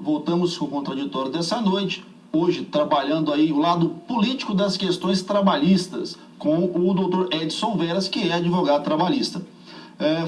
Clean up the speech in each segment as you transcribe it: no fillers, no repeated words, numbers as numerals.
voltamos com o contraditório dessa noite, hoje trabalhando aí o lado político das questões trabalhistas, com o doutor Edson Veras, que é advogado trabalhista.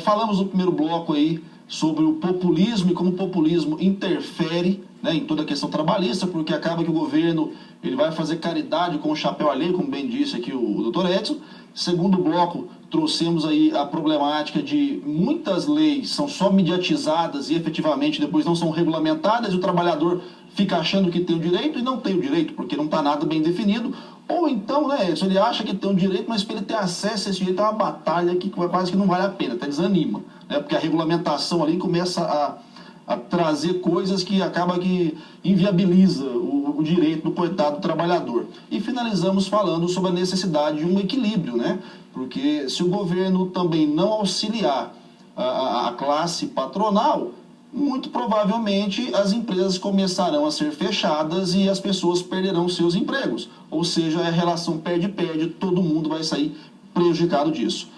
Falamos no primeiro bloco aí sobre o populismo e como o populismo interfere, né, em toda a questão trabalhista, porque acaba que o governo ele vai fazer caridade com o chapéu alheio, como bem disse aqui o doutor Edson. Segundo bloco, trouxemos aí a problemática de muitas leis são só mediatizadas e efetivamente depois não são regulamentadas, e o trabalhador fica achando que tem o direito e não tem o direito, porque não está nada bem definido. Ou então, né, ele acha que tem um direito, mas para ele ter acesso a esse direito é uma batalha que quase que não vale a pena, até desanima, né, porque a regulamentação ali começa a trazer coisas que acaba que inviabiliza o direito do coitado do trabalhador. E finalizamos falando sobre a necessidade de um equilíbrio, né? Porque se o governo também não auxiliar a classe patronal, muito provavelmente as empresas começarão a ser fechadas e as pessoas perderão seus empregos. Ou seja, a relação perde-perde, todo mundo vai sair prejudicado disso.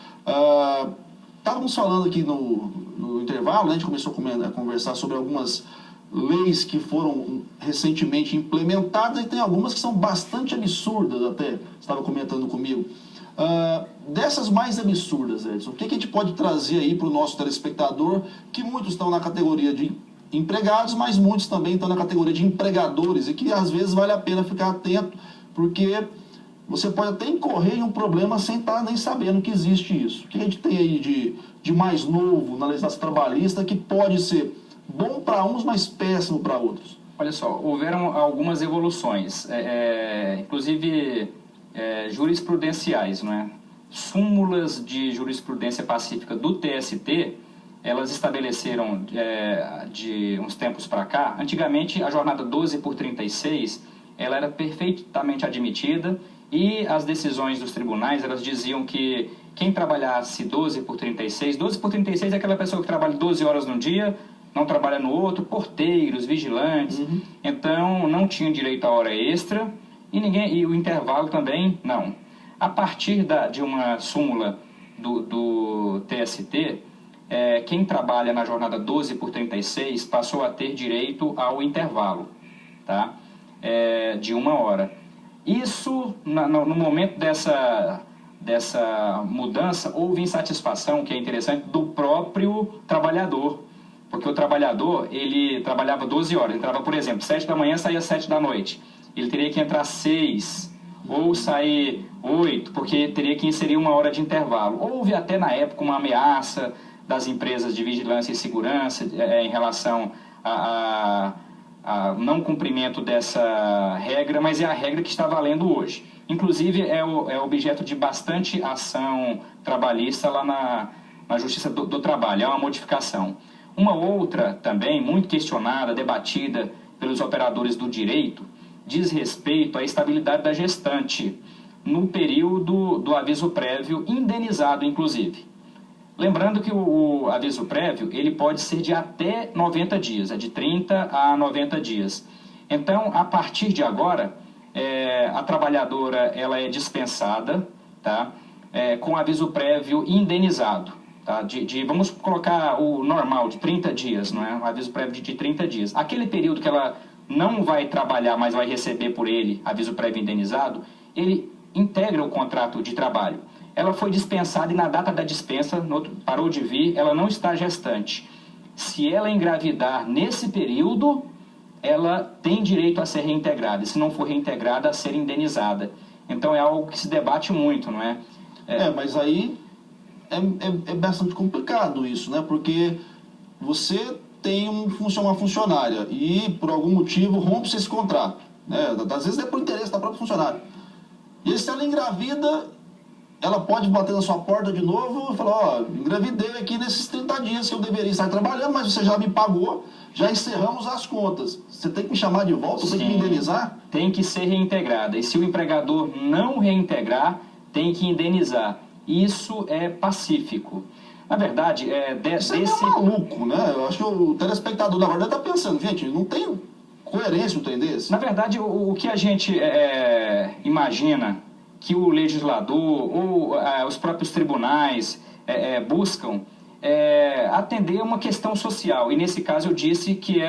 Estávamos falando aqui no intervalo, né, a gente começou a conversar sobre algumas leis que foram recentemente implementadas, e tem algumas que são bastante absurdas, até estava comentando comigo. Dessas mais absurdas, Edson, o que a gente pode trazer aí para o nosso telespectador, que muitos estão na categoria de empregados, mas muitos também estão na categoria de empregadores, e que às vezes vale a pena ficar atento, porque você pode até incorrer em um problema sem estar nem sabendo que existe isso. O que a gente tem aí de mais novo na legislação trabalhista que pode ser bom para uns, mas péssimo para outros? Olha só, houveram algumas evoluções, inclusive jurisprudenciais, não é? Súmulas de jurisprudência pacífica do TST, elas estabeleceram de uns tempos para cá. Antigamente, a jornada 12 por 36, ela era perfeitamente admitida, e as decisões dos tribunais, elas diziam que quem trabalhasse 12 por 36 é aquela pessoa que trabalha 12 horas num dia, não trabalha no outro, porteiros, vigilantes, então não tinha direito à hora extra, e o intervalo também não. A partir de uma súmula do TST, quem trabalha na jornada 12 por 36 passou a ter direito ao intervalo, tá? De 1 hora. Isso, no momento dessa mudança, houve insatisfação, que é interessante, do próprio trabalhador. Porque o trabalhador, ele trabalhava 12 horas. Ele entrava, por exemplo, 7 da manhã, saía 7 da noite. Ele teria que entrar 6, ou sair 8, porque teria que inserir 1 hora de intervalo. Houve até, na época, uma ameaça das empresas de vigilância e segurança em relação a não cumprimento dessa regra, mas é a regra que está valendo hoje. Inclusive, é objeto de bastante ação trabalhista lá na Justiça do Trabalho, é uma modificação. Uma outra também, muito questionada, debatida pelos operadores do direito, diz respeito à estabilidade da gestante no período do aviso prévio, indenizado inclusive. Lembrando que o aviso prévio, ele pode ser de até 90 dias, de 30 a 90 dias. Então, a partir de agora, a trabalhadora ela é dispensada, tá? Com aviso prévio indenizado. Tá? Vamos colocar o normal, de 30 dias, não é? Um aviso prévio de 30 dias. Aquele período que ela não vai trabalhar, mas vai receber por ele aviso prévio indenizado, ele integra o contrato de trabalho. Ela foi dispensada e na data da dispensa, parou de vir, ela não está gestante. Se ela engravidar nesse período, ela tem direito a ser reintegrada. E se não for reintegrada, a ser indenizada. Então é algo que se debate muito, não é? Mas aí é bastante complicado isso, né? Porque você tem uma funcionária e por algum motivo rompe-se esse contrato, né? Às vezes é por interesse da própria funcionária. E se ela engravida, ela pode bater na sua porta de novo e falar, engravidei aqui nesses 30 dias que eu deveria estar trabalhando, mas você já me pagou, já encerramos as contas. Você tem que me chamar de volta, tem que me indenizar? Tem que ser reintegrada. E se o empregador não reintegrar, tem que indenizar. Isso é pacífico. Na verdade, Isso é maluco, né? Eu acho que o telespectador, na verdade, está pensando, gente, não tem coerência um trem desse. Na verdade, o que a gente imagina que o legislador ou os próprios tribunais buscam atender uma questão social. E nesse caso eu disse que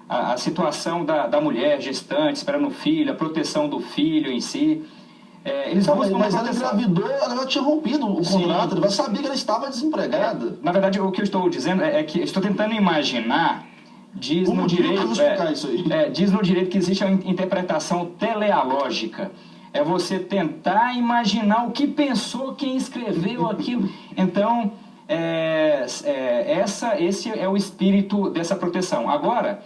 a situação da mulher gestante, esperando o filho, a proteção do filho em si. Eles buscam mas ela engravidou, ela já tinha rompido o contrato, ela sabia que ela estava desempregada. Na verdade, o que eu estou dizendo é que estou tentando imaginar, diz no direito que existe uma interpretação teleológica. É você tentar imaginar o que pensou quem escreveu aquilo. Então, esse é o espírito dessa proteção. Agora,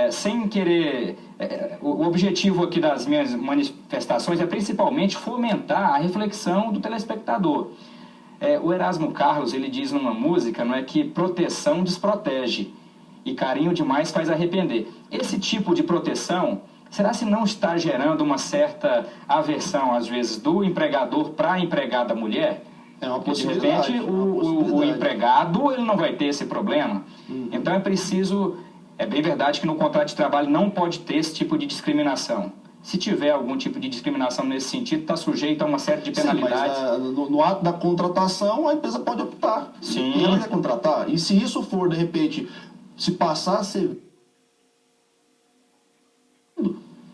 sem querer... o objetivo aqui das minhas manifestações é principalmente fomentar a reflexão do telespectador. O Erasmo Carlos, ele diz numa música, não é, que proteção desprotege e carinho demais faz arrepender. Esse tipo de proteção, será se não está gerando uma certa aversão, às vezes, do empregador para a empregada mulher? É uma Porque, de possibilidade. repente, o empregado ele não vai ter esse problema. Então é preciso... É bem verdade que no contrato de trabalho não pode ter esse tipo de discriminação. Se tiver algum tipo de discriminação nesse sentido, está sujeito a uma série de penalidades. Sim, mas no ato da contratação, a empresa pode optar. Sim. E ela quer contratar. E se isso for, de repente, se passar a ser...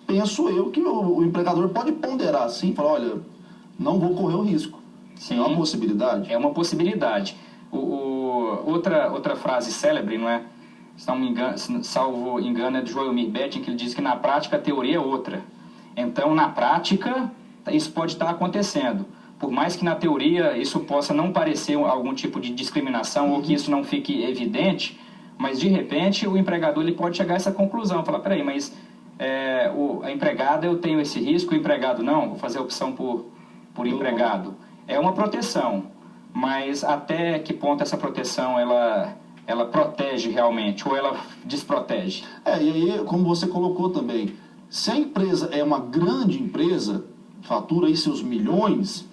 Penso eu que o empregador pode ponderar assim, falar, olha, não vou correr o risco. Sim, é uma possibilidade. É uma possibilidade. Outra frase célebre, não é? Salvo engano, é de Joelmir Betting, que ele diz que na prática a teoria é outra. Então, na prática, isso pode estar acontecendo. Por mais que na teoria isso possa não parecer algum tipo de discriminação ou que isso não fique evidente, mas de repente o empregador ele pode chegar a essa conclusão, falar, peraí, mas a empregada eu tenho esse risco, o empregado não, vou fazer a opção por empregado. É uma proteção, mas até que ponto essa proteção ela protege realmente ou ela desprotege? E aí, como você colocou também, se a empresa é uma grande empresa, fatura aí seus milhões,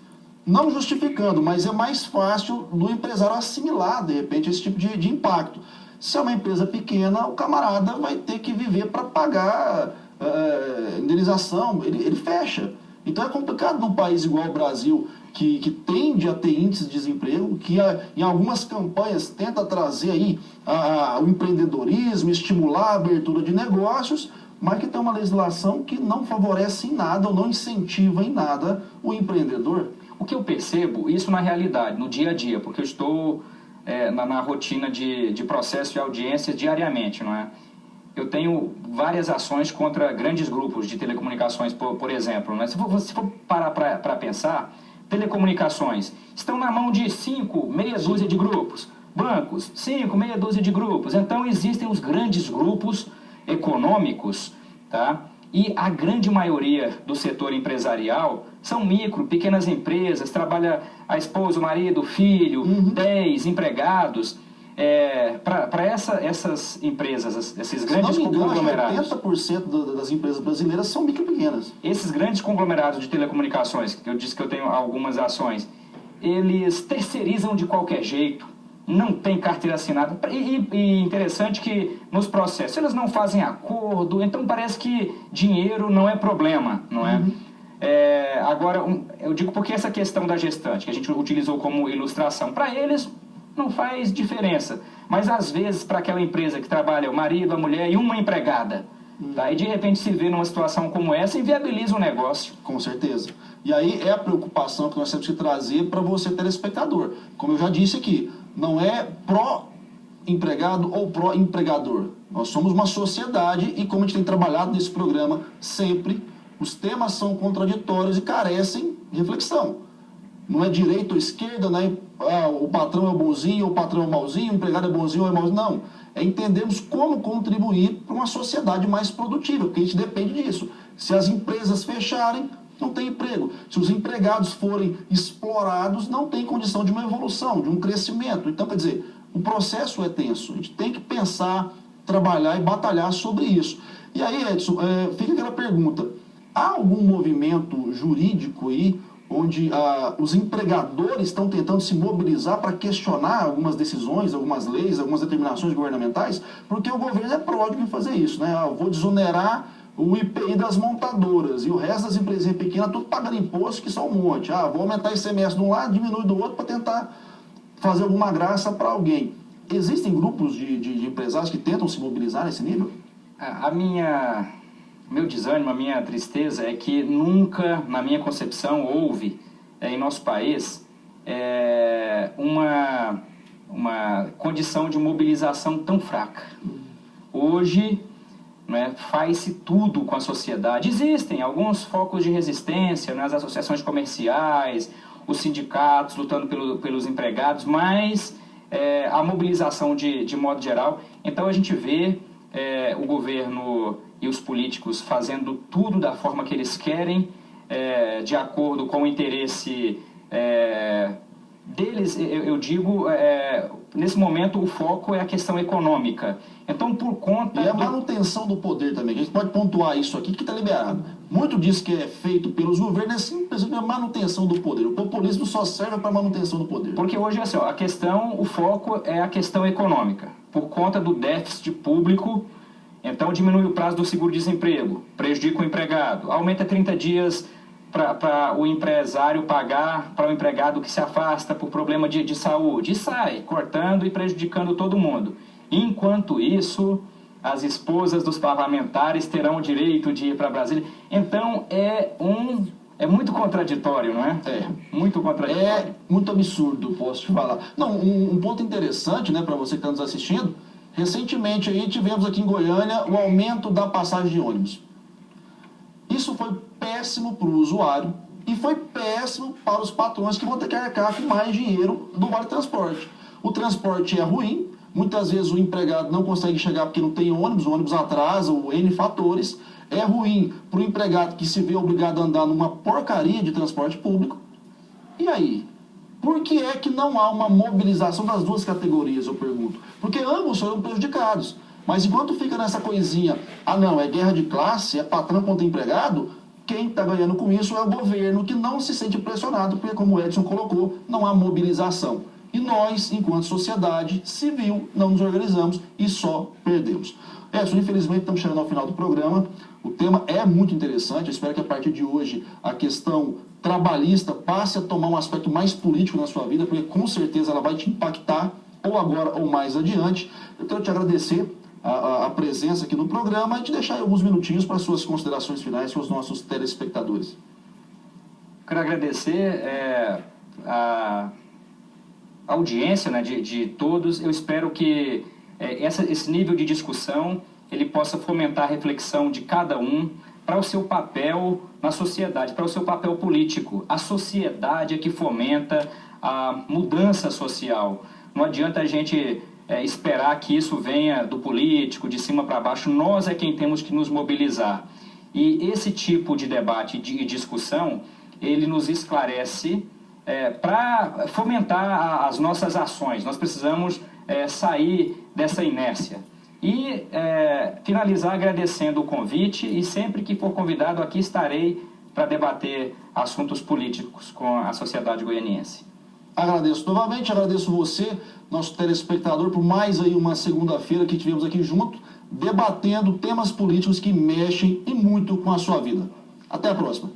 não justificando, mas é mais fácil do empresário assimilar, de repente, esse tipo de impacto. Se é uma empresa pequena, o camarada vai ter que viver para pagar indenização, ele fecha. Então é complicado num país igual o Brasil, que tende a ter índice de desemprego, que em algumas campanhas tenta trazer aí o empreendedorismo, estimular a abertura de negócios, mas que tem uma legislação que não favorece em nada ou não incentiva em nada o empreendedor. O que eu percebo, isso na realidade, no dia a dia, porque eu estou na rotina de processo de audiências diariamente, não é? Eu tenho várias ações contra grandes grupos de telecomunicações, por exemplo. Né? Se for parar para pensar, telecomunicações estão na mão de 5, meia dúzia de grupos. Bancos, 5, meia dúzia de grupos. Então existem os grandes grupos econômicos, tá? E a grande maioria do setor empresarial são micro, pequenas empresas, trabalha a esposa, o marido, o filho, 10 empregados. Para essas empresas, esses grandes conglomerados... 80% das empresas brasileiras são micro e pequenas. Esses grandes conglomerados de telecomunicações, que eu disse que eu tenho algumas ações, eles terceirizam de qualquer jeito, não tem carteira assinada. E interessante que nos processos eles não fazem acordo, então parece que dinheiro não é problema, não é? Agora, eu digo porque essa questão da gestante, que a gente utilizou como ilustração, para eles não faz diferença, mas às vezes para aquela empresa que trabalha o marido, a mulher e uma empregada, tá? E de repente se vê numa situação como essa, inviabiliza o negócio. Com certeza. E aí é a preocupação que nós temos que trazer para você, telespectador. Como eu já disse aqui, não é pró-empregado ou pró-empregador. Nós somos uma sociedade e, como a gente tem trabalhado nesse programa sempre, os temas são contraditórios e carecem de reflexão. Não é direita ou esquerda, né? O patrão é bonzinho ou o patrão é mauzinho, o empregado é bonzinho ou é mauzinho. Não. É entendermos como contribuir para uma sociedade mais produtiva, porque a gente depende disso. Se as empresas fecharem, não tem emprego. Se os empregados forem explorados, não tem condição de uma evolução, de um crescimento. Então, quer dizer, o processo é tenso. A gente tem que pensar, trabalhar e batalhar sobre isso. E aí, Edson, fica aquela pergunta. Há algum movimento jurídico aí onde os empregadores estão tentando se mobilizar para questionar algumas decisões, algumas leis, algumas determinações governamentais? Porque o governo é pródigo em fazer isso, né? Eu vou desonerar o IPI das montadoras e o resto das empresas pequenas, tudo pagando imposto, que são um monte. Vou aumentar ICMS de um lado, diminui do outro para tentar fazer alguma graça para alguém. Existem grupos de empresários que tentam se mobilizar nesse nível? Meu desânimo, a minha tristeza é que nunca, na minha concepção, houve em nosso país uma condição de mobilização tão fraca. Hoje, né, faz-se tudo com a sociedade. Existem alguns focos de resistência, né, as associações comerciais, os sindicatos lutando pelos empregados, mas a mobilização de modo geral. Então a gente vê o governo e os políticos fazendo tudo da forma que eles querem, de acordo com o interesse deles. Eu digo, nesse momento o foco é a questão econômica. Então, por conta... E a manutenção do poder também, a gente pode pontuar isso aqui que está liberado. Muito disso que é feito pelos governos é simplesmente a manutenção do poder. O populismo só serve para a manutenção do poder. Porque hoje, assim, ó, o foco é a questão econômica. Por conta do déficit público, então diminui o prazo do seguro-desemprego, prejudica o empregado, aumenta 30 dias para o empresário pagar para o empregado que se afasta por problema de saúde, e sai cortando e prejudicando todo mundo. Enquanto isso, as esposas dos parlamentares terão o direito de ir para Brasília. Então, é muito contraditório, não é? Muito contraditório. É muito absurdo, posso te falar. Não, um ponto interessante, né, para você que está nos assistindo, recentemente aí tivemos aqui em Goiânia o aumento da passagem de ônibus. Isso foi péssimo para o usuário e foi péssimo para os patrões que vão ter que arcar com mais dinheiro do Vale Transporte. O transporte é ruim, muitas vezes o empregado não consegue chegar porque não tem ônibus, o ônibus atrasa, ou N fatores. É ruim para o empregado que se vê obrigado a andar numa porcaria de transporte público. E aí? Por que é que não há uma mobilização das duas categorias, eu pergunto? Porque ambos foram prejudicados. Mas enquanto fica nessa coisinha, não, é guerra de classe, é patrão contra empregado, quem está ganhando com isso é o governo, que não se sente pressionado, porque, como o Edson colocou, não há mobilização. E nós, enquanto sociedade civil, não nos organizamos e só perdemos. Edson, infelizmente estamos chegando ao final do programa. O tema é muito interessante, eu espero que a partir de hoje a questão trabalhista passe a tomar um aspecto mais político na sua vida, porque com certeza ela vai te impactar, ou agora ou mais adiante. Eu quero te agradecer a presença aqui no programa e te deixar alguns minutinhos para suas considerações finais com os nossos telespectadores. Quero agradecer a audiência, né, de todos. Eu espero que esse nível de discussão ele possa fomentar a reflexão de cada um para o seu papel na sociedade, para o seu papel político. A sociedade é que fomenta a mudança social. Não adianta a gente esperar que isso venha do político, de cima para baixo. Nós é quem temos que nos mobilizar. E esse tipo de debate e discussão, ele nos esclarece para fomentar as nossas ações. Nós precisamos sair dessa inércia. E finalizar agradecendo o convite, e sempre que for convidado aqui estarei para debater assuntos políticos com a sociedade goianiense. Agradeço novamente, agradeço você, nosso telespectador, por mais aí uma segunda-feira que tivemos aqui junto, debatendo temas políticos que mexem e muito com a sua vida. Até a próxima.